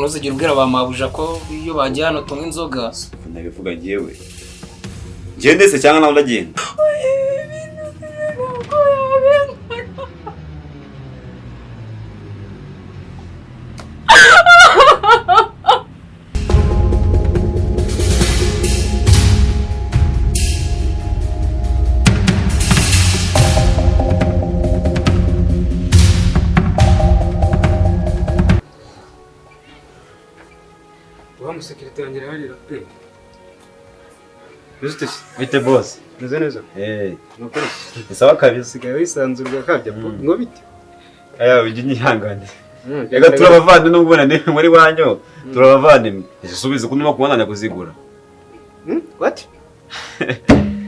ntuzigere ubwira ba mabuja ko iyo bagiye hano tunywa inzoga. Ndabivuga ngewe. Ngende se cyangwa nawe ndagenda? Sekirite yanjye yarira pe. Bite boss? Neze neza. Nukuri. Isaba kabisa. Sigaye wisanzurwa kabya ngo bite? Aya ujye nyihangane. Ega turabavande no kubona ne muri wanyo. Turabavande. Isubize kunuma kubonana kuzigura. What?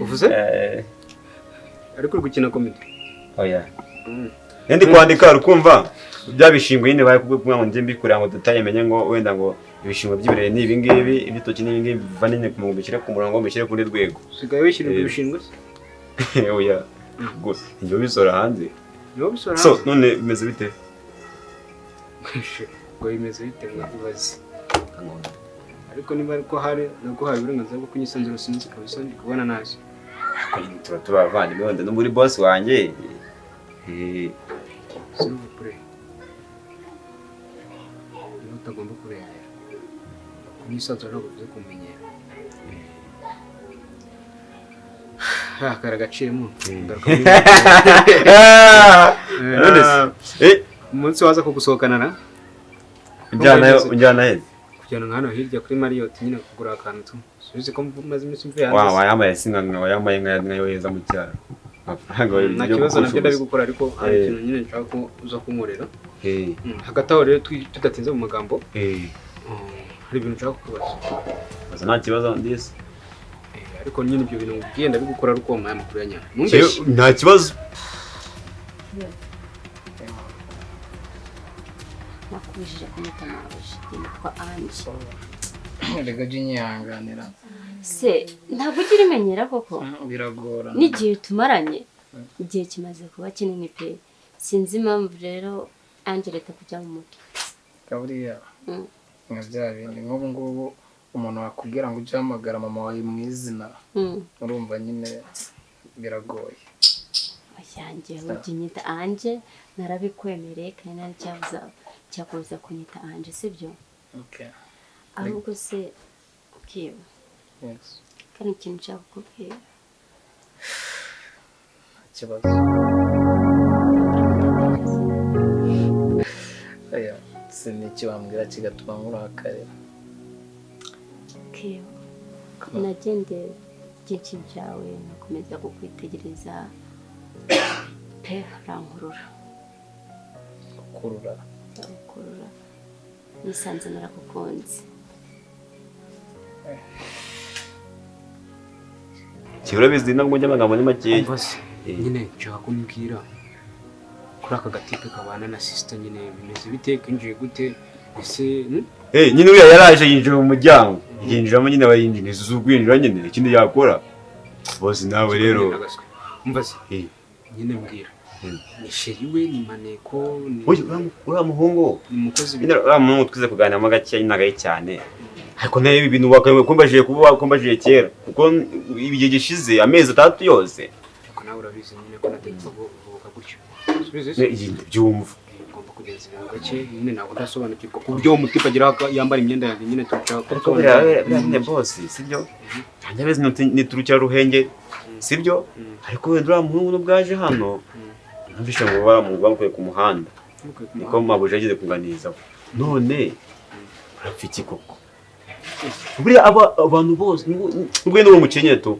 Uvuze? Ariko gukina comedy. Oya. Ndi kwandika rukumva byabishingwe nyine baye kubwira ngo nje mbikura ngo dutayemenye ngo wenda ngo ibishingwe by'ibirere ni ibi ngibi ibitoki ni ibi ngibi vanine ku mubikire ku murongo mbikire kuri rwego. Sigaye wishyira ibishingwe se? Oya. Go njye bisora hanze. Yo bisora. So none bimeze bite? Ngo bimeze bite mwabibaze. Ariko niba ariko hari naguhaye uburenganzira bwo kunyisanzura sinzi kabisa ndi kubona nazi. Turabavande wenda no muri boss wanjye. S'il vous plaît. Utagomba kurengera. Kunyisanzura ntabwo bivuze kumenyera. Karagaciyemo. Umunsi waza kugusohokana na? Unjyana he? Kujyana nkano hirya kuri Marriott nyine kugura akantu tu. Subize ko maze iminsi mvuye hanze. Wayambaye singa wayambaye nkayoheza mu cyaro. Amafaranga we nta kibazo nabyo ndabigukora ariko hari ikintu nyine nshaka ko uza kunkorera. Hagati aho rero tudatinze mu magambo. Hari ibintu nshaka kubaza. Nta kibazo ndise. Ariko nyine ibyo bintu ngenda bigukora ariko mu makuru ya nyana. Nta kibazo. Nakubijije kumita mabuja yitwa Ange. Rega jinyihanganira. Se ntabwo ugira imenyera koko? Biragora. N'igihe tumaranye igihe kimaze kuba kinini pe. Sinzi impamvu rero Ange leta kujya mu mutwe. Kaburiya. Ngabya bindi nk'ubu ngubu umuntu wakubwira ngo ujye hamagara mama wawe mu izina. Urumva nyine biragoye. Yanjye uginyita Ange narabikwemereye kandi nari cyakubuza kunyita Ange sibyo? Okay. Ahubwo se kiyo. Yes. Kandi ikintu nshaka kukubwira. Kibazo. Aya, siniki wambwira kigatuma nkurakarira. Kiyo. Nagende byinshi byawe nakomeza kukwitegereza. Pe rankurura. Kurura. Kurura. Nisanze narakukunze. Kibura bizi ntabwo njya amagambo ni make. Nyine nshaka kumbwira kuri aka gatipe kabana na sister nyine bimeze bite kinjiye gute ese nyine uriya yaraje yinjira mu muryango yinjiramo nyine abayinjira isuzu kwinjira nyine ikindi yakora bose nawe rero umbaze nyine mbwira ni sheri we ni maneko ni uriya muhungu ni mukozi nyine uriya muhungu twize kuganiramo gake nagaye cyane ariko nayo ibi bintu wakumbaje kuba wakumbaje kera kuko igihe gishize amezi 3 yose ariko nawe urabizi nyine ko nategeka kuvuga gutyo byumva ngomba kugenza ibintu gake nyine ntabwo ndasobanukirwa ku buryo umutipe agira yambara imyenda yanjye nyine tuca ariko biriya boss sibyo cyane beze niturukira ruhenge sibyo ariko wenda uriya muhungu n'ubwaje hano nabisha ngo bamukuye ku muhanda niko mabuja yagize kunganizaho none urapfiki koko buriya abantu bose ubwo ni umukenyeto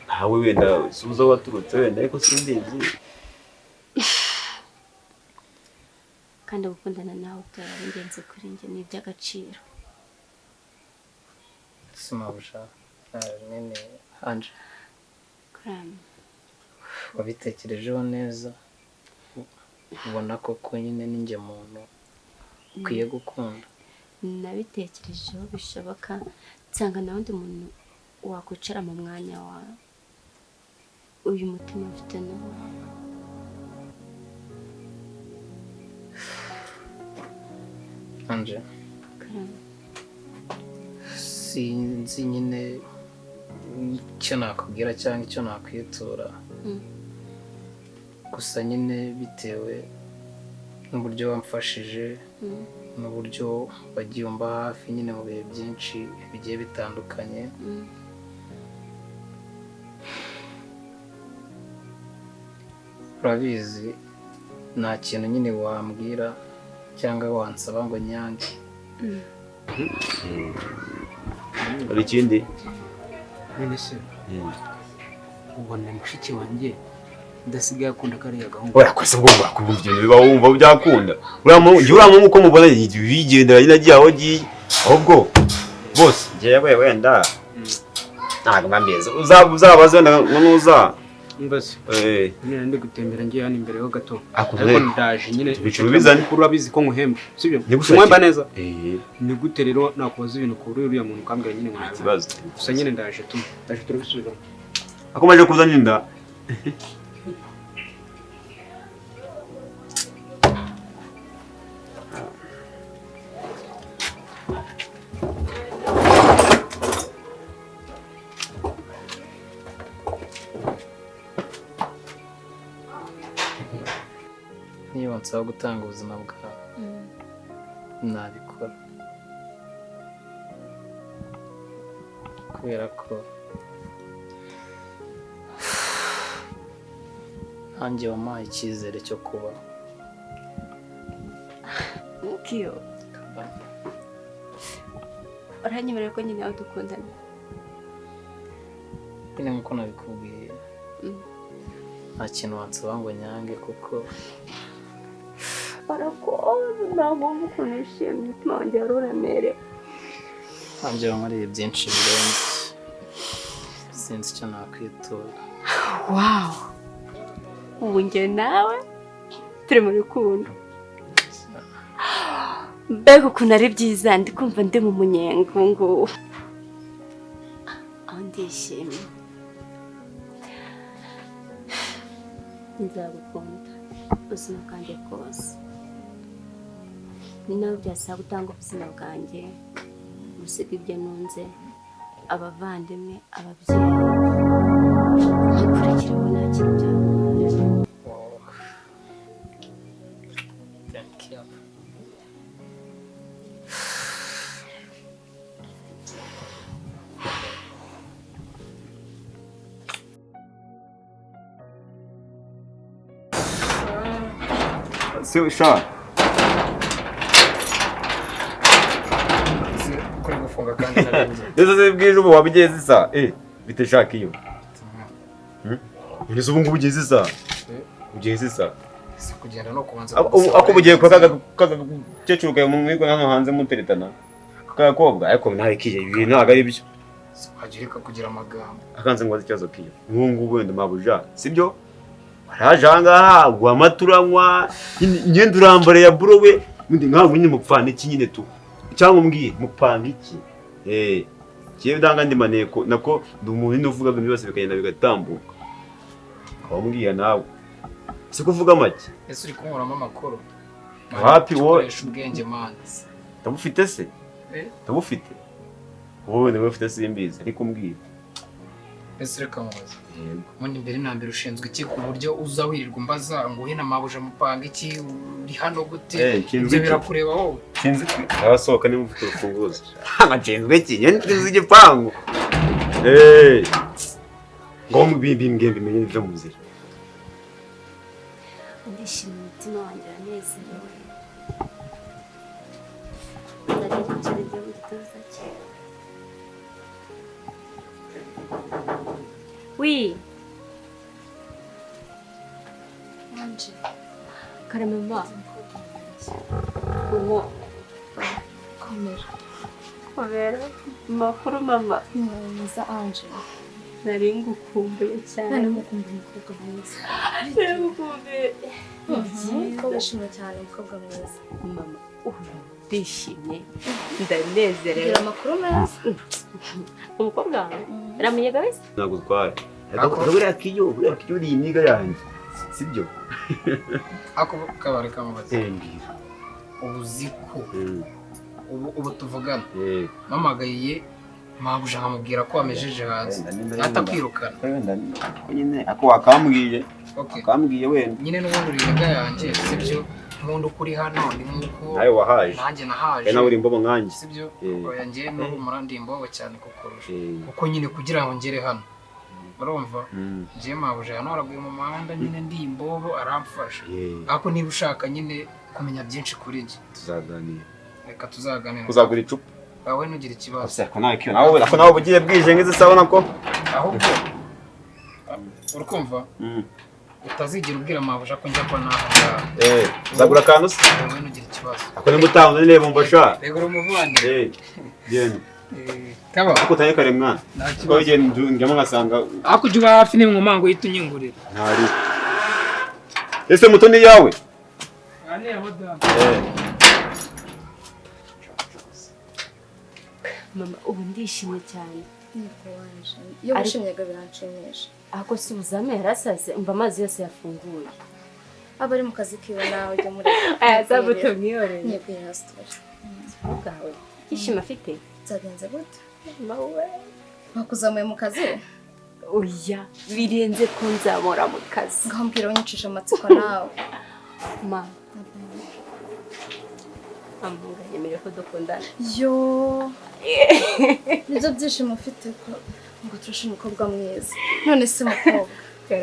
ntawe wenda suza waturutse wenda ariko simbizi kandi gukundana nawe byaba ingenzi kuri njye ni iby'agaciro. Simabusha nene Ange Kram wabitekerejeho neza ubona ko nyine ninjye muntu ukwiye gukunda. Nabitekerejeho bishoboka nsanga nawe undi muntu wakwicara mu mwanya wa uyu mutima ufite nawe. Ange sinzi nyine icyo nakubwira cyangwa icyo nakwitura gusa nyine bitewe n'uburyo wamfashije n'uburyo wagiye umba hafi nyine mu bihe byinshi bigiye bitandukanye urabizi nta kintu nyine wambwira cyangwa wansaba ngo nyange hari ikindi none se ubona mushiki wanjye ndasigaye akunda kariya gahungu oya kwese bwo bakumva ibintu biba wumva byakunda uriya mu uko mubona bigendera nyine agiye aho giye ahubwo bose ngewe wenda ntabwo mbambeze uzabaze nuza mbaze nyine ndi gutembera ngiye hano imbere ho gato ariko ndaje nyine biciro bizane kuri urabizi ko nguhemba sibyo nguhemba neza ni gute rero nakubaza ibintu kuri uriya muntu ukambwira nyine ngo ikibazo gusa nyine ndaje turabisubiramo akomeje kuzana inda niba nsaba gutanga ubuzima bwawe nabikora kubera ko nanjye wampaye icyizere cyo kubaho Kiyo uranyemerera ko nyine aho dukundana nyine nk'uko nabikubwiye nta kintu wansaba ngo nyange kuko barakoze ntabwo wumva ukuntu nishimye umutima wanjye wari uremerewe nanjye wankoreye byinshi birenze sinzi icyo nakwitura wawu ubu njye nawe turi mu rukundo mbega ukuntu ari byiza ndi kumva ndi mu munyenga ngubu aho ndishimye nzagukunda ubuzima bwanjye bwose ni nawe byasaba gutanga ubuzima bwanjye gusiga ibyo nunze abavandimwe ababyeyi nkurikiraho nta kintu byamara thank you se sha kuri gufunga kandi narinze ndetse bwije ubu wabigeze isa bite shaka iyo Ngize ubu ngubu ugeze isa ugeze isa si kugenda no kubanza ako bugiye kwa kagakecuru kawe mu mwigo hano hanze muteretana kakobwa ariko nawe kije ibintu ntabwo ari byo agireka kugira amagambo akanze ngo ikibazo kiyo ubu ngubu wenda mabuja sibyo araje ahangaha gwa amaturanywa ingendo urambare ya burowe ndi nkaho nyine mupfana iki nyine tu cyangwa umbwiye mupanga iki kiye ndanga ndi maneko nako ndi umuntu n'uvuga ibintu byose bikagenda bigatambuka wambwiye nawe si kuvuga make ese uri kunkuramo amakuru happy wo ubwenge manzi tabufite se tabufite wowe niwe ufite simbizi ariko umbwiye ese reka mubaze mundi mbere na mbere ushinzwe iki ku buryo uza wirirwa umbaza ngo uhe na mabuja mupanga iki uri hano gute ibyo birakureba wowe sinzi abasohoka niba ufite urufunguzo ngashinzwe iki nyenzi igipangu ngo mbimbwe bimenye ibyo muzira ndishimye umutima wanjye uranezerewe ndareba icyari byo mu gituza cye wi Anje karamama uwo komera kubera makuru mama mwiza Anje nari ngukumbuye cyane nari mukumbuye umukobwa mwiza nari ngukumbuye ko wishimye cyane umukobwa mwiza mama ndishimye ndanezerewe gira amakuru meza umukobwa wawe aramunyega wese ntabwo utwara buriya kiyo uri imiga yanjye sibyo ako kabari kamubaze mbwira uzi ko ubu tuvugana mpamagaye mabuja nkamubwira ko wamejeje hanze atakwirukana nyine ako wakambwiye wenda nyine n'ubundi uri imbwa yanjye sibyo nk'undi ukuri hano ni nk'uko nawe wahaje nanjye nahaje nawe uri imbobo nkanjye sibyo oya njye n'ubu murandi imbobo cyane kukurusha kuko nyine kugira ngo ngere hano urumva njye mabuja hano araguye mu muhanda nyine ndi imbobo aramfasha ariko niba ushaka nyine kumenya byinshi kuri njye tuzaganira reka tuzaganira uzagura icupa wowe ntugire ikibazo nawe ugiye bwije nk'izi sabona ko ahubwo urikumva utazigera ubwira mabuja ko njya kubona aha ngaha uzagura akantu se wowe ntugire ikibazo ako ni mutanze nireba mbasha rego uri umuvandimwe genda kaba ako utaye kare mwana ko ugenda njyamo ngasanga ako ujya uba hafi n'inkomango uhita unyingurira ntari ese muto ni yawe mama ubu ndishimye cyane iyo wishimyaga biranshimisha ahubwo si ubuzame yarasaze umva amazi yose yafunguye aba ari mu kazi kiwe nawe ujya muri ayazabuto mwiyorere nyibwira sitori bwawe ishima afite byagenze gute mawe bakuzamuye mu kazi oya birenze ko nzamura mu kazi ngaho mbwira unyicisha amatsiko nawe ma amuga yemere ko dukundana yo nibyo byishimo ufite ko ngo turashe umukobwa mwiza none se mukobwa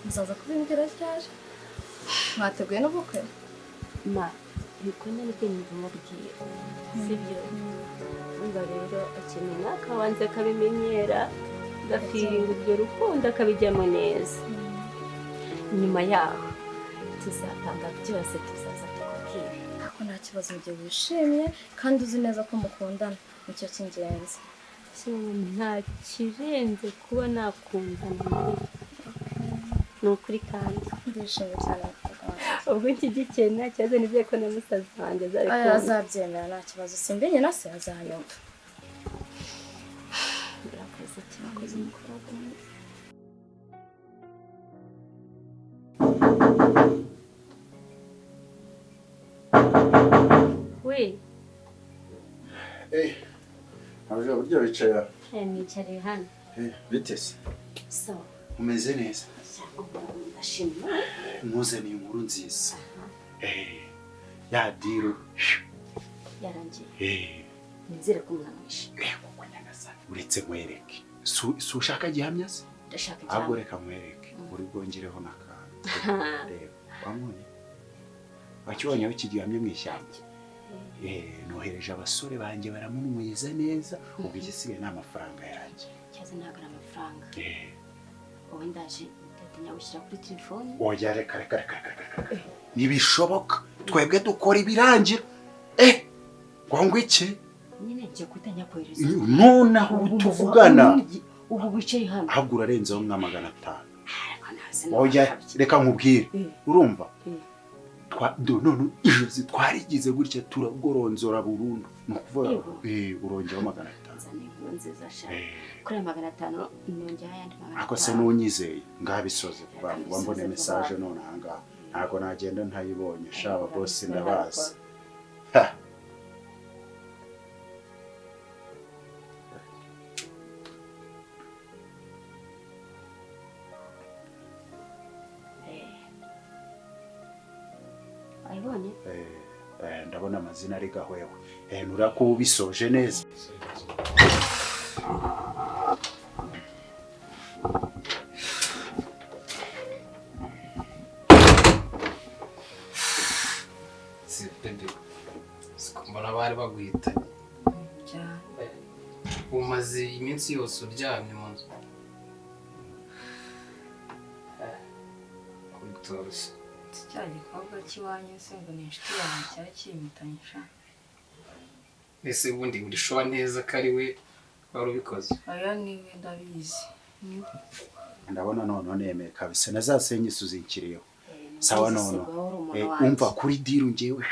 muzaza kubimbwira ryari mwateguye n'ubukwe ma bikunda nibyo nibimubwira sibyo umva rero akeneye n'akabanza akabimenyera gafiringa urwo rukundo akabijyamo neza nyuma yaho tuzatanga byose tuzaza tukubwira ariko nta kibazo mu gihe wishimye kandi uzi neza ko mukundana nicyo cy'ingenzi nta kirenze kuba nakundana nawe ni ukuri kandi ndishimye cyane ubwo nshyigikiye nta kibazo nizeye ko na musaza wanjye azabyemera nta kibazo simbenye na se azanyumva urakoze cyane urakoze umukobwa mwiza we ntabwo buryo wicaye aha nicariye hano bitese so umeze neza ndashima muzaniye inkuru nziza ya diro yarangiye nizere ko mwamwishe kuko nyagasani uretse nkwereke si ushaka gihamya se ndashaka ahubwo reka nkwereke uri bwongereho n'akantu reba wamubonye wakibonyeho iki gihamya mu ishyamba nohereje abasore banjye baramunyweza neza ubwo igisigaye ni amafaranga yanjye cyaza ntabwo ari amafaranga wowe ndaje ndatinya gushyira kuri telefone oya reka ntibishoboka twebwe dukora ibirangira ngo iki nyine ngiye kutanya kohereza nonaho tuvugana ubu wicaye hano ahubwo urarenzeho nka 500 oya reka nkubwire urumva none ijosi twarigize gutya turagoronzora burundu ni ukuvuga urongeraho 500 nziza sha kuri 500 nongera ayandi 500 ako se nunyizeye ngabisoze kubantu bambone message none ahangaha ntago nagenda ntayibonye shaba boss ndabazi ayibonye ndabona amazina ari gahwewe nurako ubisoje neza mbona bari baguhitanye umaze iminsi yose uryamye mu nzu kubitoroshye cya gikorwa cy'iwanyu se ngo ni inshuti yanjye cyari kimpitanyisha ese ubundi urishoba neza ko ari we wari ubikoze oya niwe ndabizi ndabona none nemeye kabisa nazasenye suzinkiriyeho sawa none umva kuri diru ngewe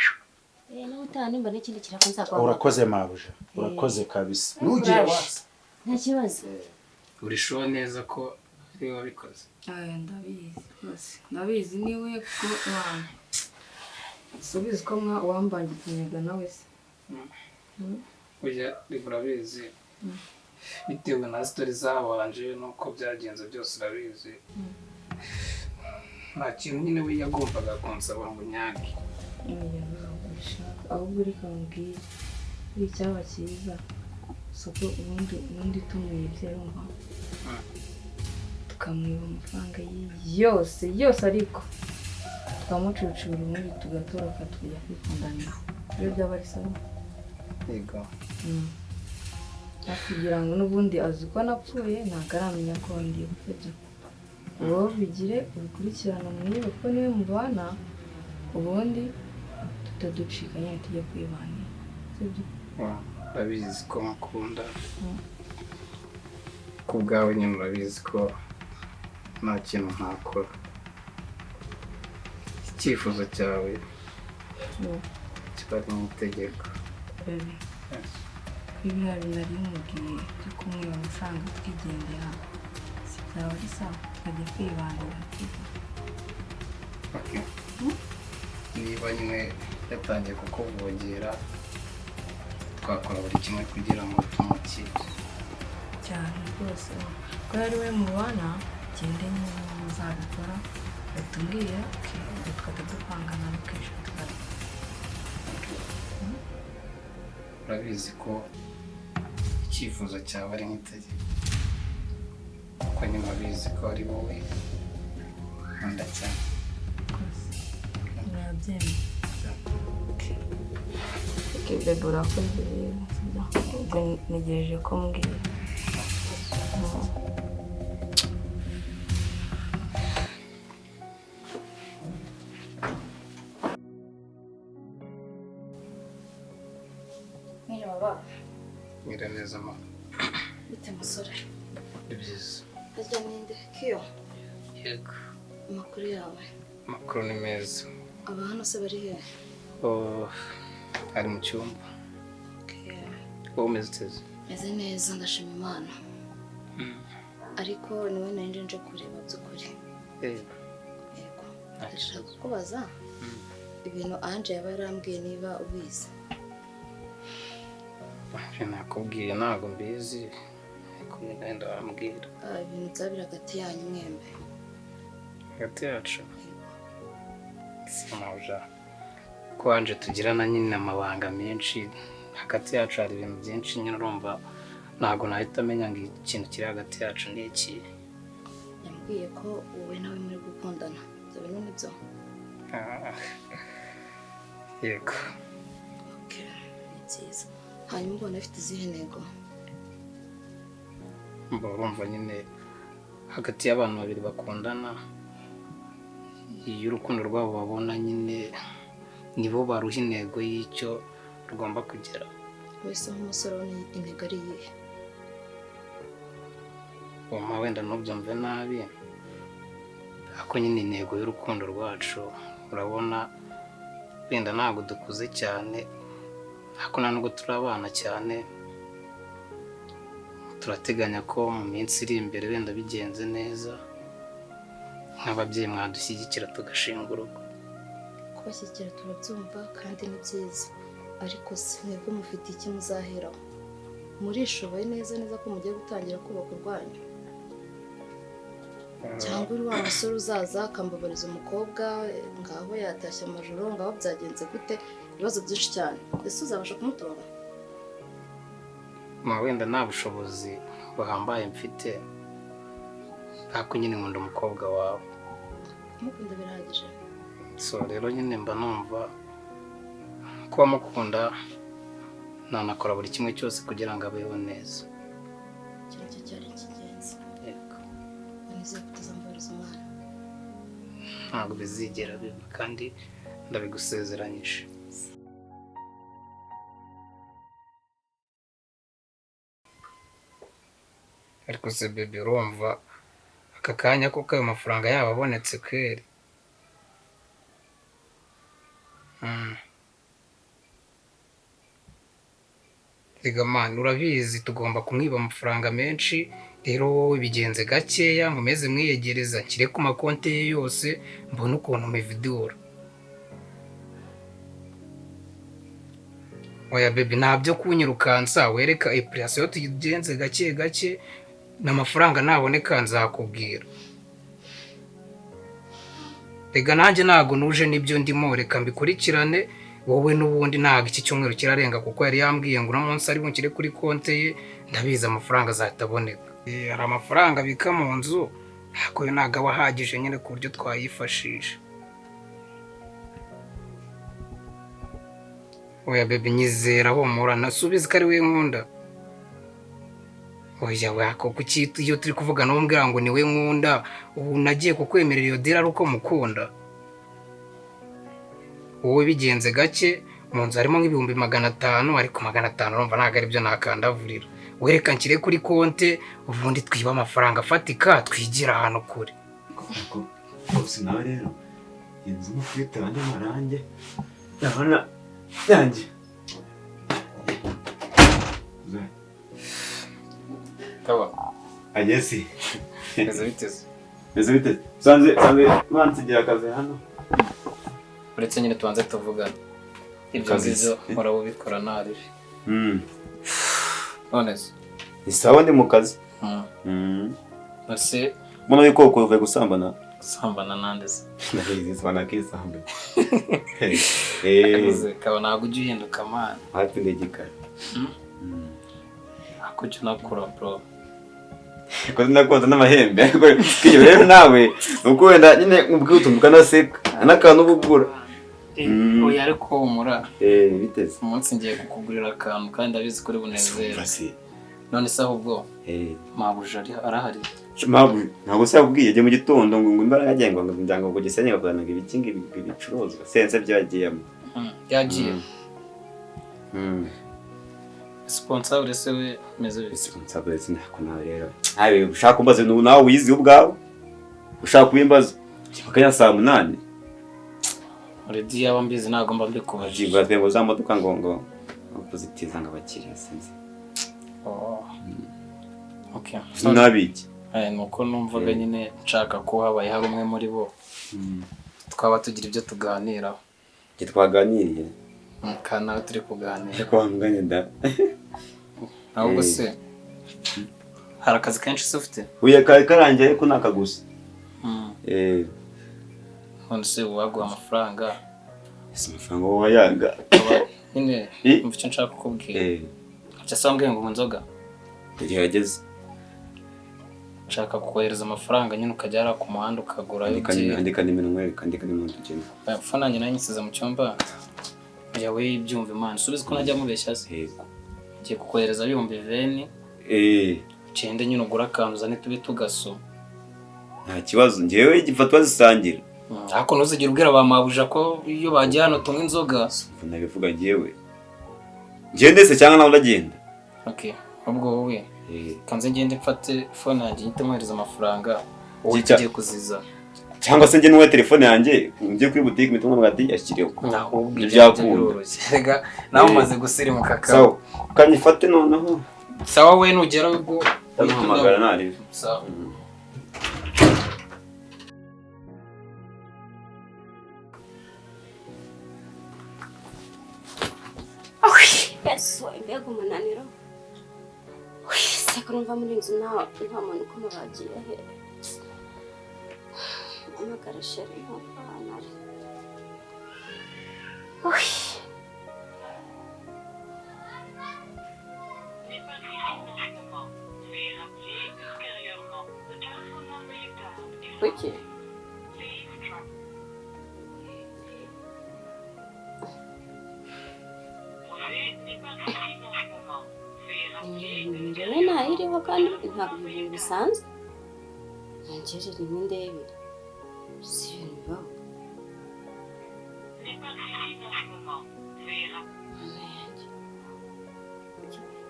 n'utanimba n'ikindi kirako nzakora urakoze mabuja urakoze kabisa nugira wase nta kibazo urishoba neza ko ari we wabikoze oya ndabizi rwose ndabizi niwe ko mwana subiza ko wambangikanyaga nawe se burya urabizi bitewe na sitori zabanje n'uko byagenze byose urabizi nta kintu nyine we yagombaga kunsaba ngo nyage ahubwo reka mubwire icyaba cyiza soko ubundi tumwibye yumva tukamwiba amafaranga yose ariko tukamucucura ubundi tugatoroka tukajya kwikundanira iyo byaba ari sawa yego kugira ngo n'ubundi azi ko napfuye ntabwo aramenya ko ndiye gufata wowe bigire ubikurikirana mwibe ko niwe mubana ubundi tutaducika nyine tujya kwibanira sibyo urabizi ko mukunda ku bwawe nyine urabizi ko nta kintu ntakora icyifuzo cyawe kiba ari mu itegeko biriya binari mubwiye byo kumwiba amafaranga twigendera si byaba ari sawa tukajya kwibanira niba nyine yatangiye kukuvogera twakora buri kimwe kugira ngo tumukire cyane rwose ko ari we mubana gende nyine muzabikora batubwira tukajya dupangana n'akenshi tugaragara urabizi ko icyifuzo cyawe ari nk'itegeko kuko nyine urabizi ko ari wowe nkunda cyane murabyemeye bebe urakoze rero ubwo ntegereje ko mbwira Mira neza ma bite musore ni byiza harya ninde kiyo yego amakuru yawe amakuru ni meza aba hano se bari he ari mu cyumba wowe umeze uteze meze neza ndashima Imana ariko niwe nari nje kureba by'ukuri yego ndashaka kubaza ibintu Anje yaba yarambwiye niba ubizi nakubwiye ntabwo mbizi ariko wenda wambwira ibintu byabira hagati yanyu mwembe hagati yacu sinawuja ko Anje tugirana nyine amabanga menshi hagati yacu hari ibintu byinshi nyine urumva ntabwo nahita amenya ngo ikintu kiri hagati yacu ni iki yambwiye ko wowe nawe muri gukundana ibyo bintu nibyo yego ni byiza hanyuma ubona afite izihe ntego urumva nyine hagati y'abantu babiri bakundana iyo urukundo rwabo babona nyine nibo baruha intego y'icyo rugomba kugera wese nk'umusore ubona intego ari iyihe wama wenda ntubyumve nabi ariko nyine intego y'urukundo rwacu urabona wenda ntabwo dukuze cyane ariko nta nubwo turi abana cyane turateganya ko mu minsi iri imbere wenda bigenze neza nk'ababyeyi mwadushyigikira tugashinga urugo kubashyigikira turabyumva kandi ni byiza ariko si mwebwe mufite iki muzaheraho murishoboye neza ko mugiye gutangira kubaka urwanyu cyangwa uri wa musore uzaza akambabariza umukobwa ngaho yatashye amajoro ngaho byagenze gute ibibazo byinshi cyane ese uzabasha kumutora wenda nta bushobozi buhambaye mfite ariko nyine nkunda umukobwa wawe kumukunda birahagije so rero nyine mba numva kuba mukunda nanakora buri kimwe cyose kugira ngo abeho neza iki nicyo cyari icy'ingenzi yego nizeye ko utazambariza umwana ntabwo bizigera biba kandi ndabigusezeranyije ariko se bebe urumva aka kanya kuko ayo mafaranga yaba abonetse kweri rega mani urabizi tugomba kumwiba amafaranga menshi rero wowe bigenze gakeya nkomeze mwiyegereza nshyire ku makonti ye yose mbone ukuntu muvidura oya baby ntabyo kunyirukansa wereka operation tuyigenze gake gake n'amafaranga naboneka nzakubwira rega nanjye ntago nuje nibyo ndimo reka mbikurikirane wowe n'ubundi ntago iki cyumweru kirarenga kuko yari yambwiye ngo uno munsi ari bunshyire kuri konte ye ndabizi amafaranga azataboneka hari amafaranga abika mu nzu ariko yo ntago aba ahagije nyine ku buryo twayifashisha oya baby nyizera humura nasubize ko ari we nkunda oya wako kuki iyo turi kuvugana umbwira ngo ni we nkunda ubu nagiye kukwemerera iyo dira ari uko mukunda wowe bigenze gake mu nzu harimo nk'ibihumbi 500 ariko 500 urumva ntabwo ari byo nakandavurira wereka nshyire kuri konte ubundi twiba amafaranga afatika twigira ahantu kure bose nawe rero inzu no kwitera andi marange ndabona yanjye taba agesi eze biteze sanze mansigira akazi hano uretse nyine tubanze tuvugana ibyo ngibyo murabo bikora nabi none se isawa ndi mu kazi ese mbona yuko uvuye gusambana nande se ndizisana kisambe kaba ntabwo ujya uhinduka amana hafi ndegikara ako cyo nakura bro ko nakonza n'amahembe ariko kiyo rero nawe uko wenda nyine ubwitunduka naseka n'akantu ubugura oya ariko umura biteze umunsi ngiye kukugurira akantu kandi ndabizi ko uri bunezere none se ahubwo mabuja arahari mabuja ntabwo se yabwiye jye mu gitondo ngo imbaraga yagenga ngo njyango ngo gisenye gakora ngo ibikingi bicuruzwa sense byagiyemo yagiye sponsor se we meze sponsor se nako nawe rero hawe ushaka kumbaza nawe wizi ubwawe ushaka kubimbaza bakanya saa 8 already yaba mbizi ntago mba mbikubaje jibwa ngo za modoka ngo pozitiza ngo abakiriya sinzi okay nabiki nuko numvaga nyine nshaka ko habaye hari umwe muri bo twaba tugira ibyo tuganiraho twaganiriye kana turi kuganira ko wanganye da ahubwo se hari akazi kenshi se ufite uye karangiye ko nakagusa none se waguha amafaranga ese amafaranga wowe yanga nyine mfite icyo nshaka kukubwira cyase wambwiye ngo nzoga gerageza nshaka kukohereza amafaranga nyine ukajya ara ku muhanda ukagura andika nimero nkwereka andika nimero tugenda fana nanjye nanyisize mu cyumba yawe ibyumva imana subize ko najya mubeshya se ngiye kukohereza 20 cyende nyine ugura akantu uzane tube tugaso nta kibazo ngewe gifatwa zisangira ariko ntuzigire ubwira bamabuja ko iyo bagiye hano tunywa inzoga nabivuga ngewe ndetse cyangwa nawe uragenda okay ubwo wowe kanze ngende mfate phone yanjye nyite mwohereza amafaranga wowe ugiye kuziza cyangwa se nge n'uwe telefone yanjye ngiye kuri boutique mitungo ngati yashiriyeho ibyakunda rega nawe umaze gusirimuka sawa kanyifate noneho sawa we nugera ubwo uhamagara nari sawa Yesu mbega umunaniro seka numva muri inzu nta muntu uko bagiye he amagara sheri ntapanari kuki njyewe ntayiriho kandi ntabwo ibintu bisanzwe nongere rimwe ndebe si ibintu bibaho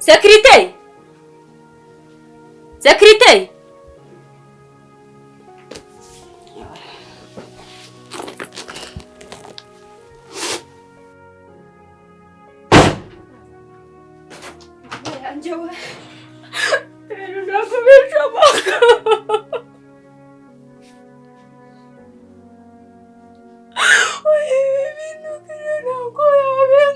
sekirite sekirite Anjay, pero no comienza boca. Oye, no quiero no voy a ver.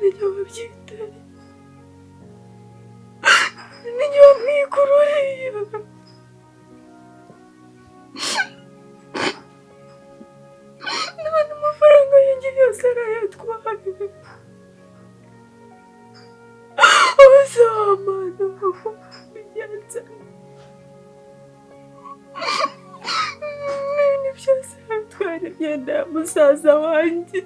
ninjye wabyiteye ninjye wamwikururiye none amafaranga yanjye yose arayatwaye ubuzamana bigenze ibintu byose bitwara imyenda ya musaza wanjye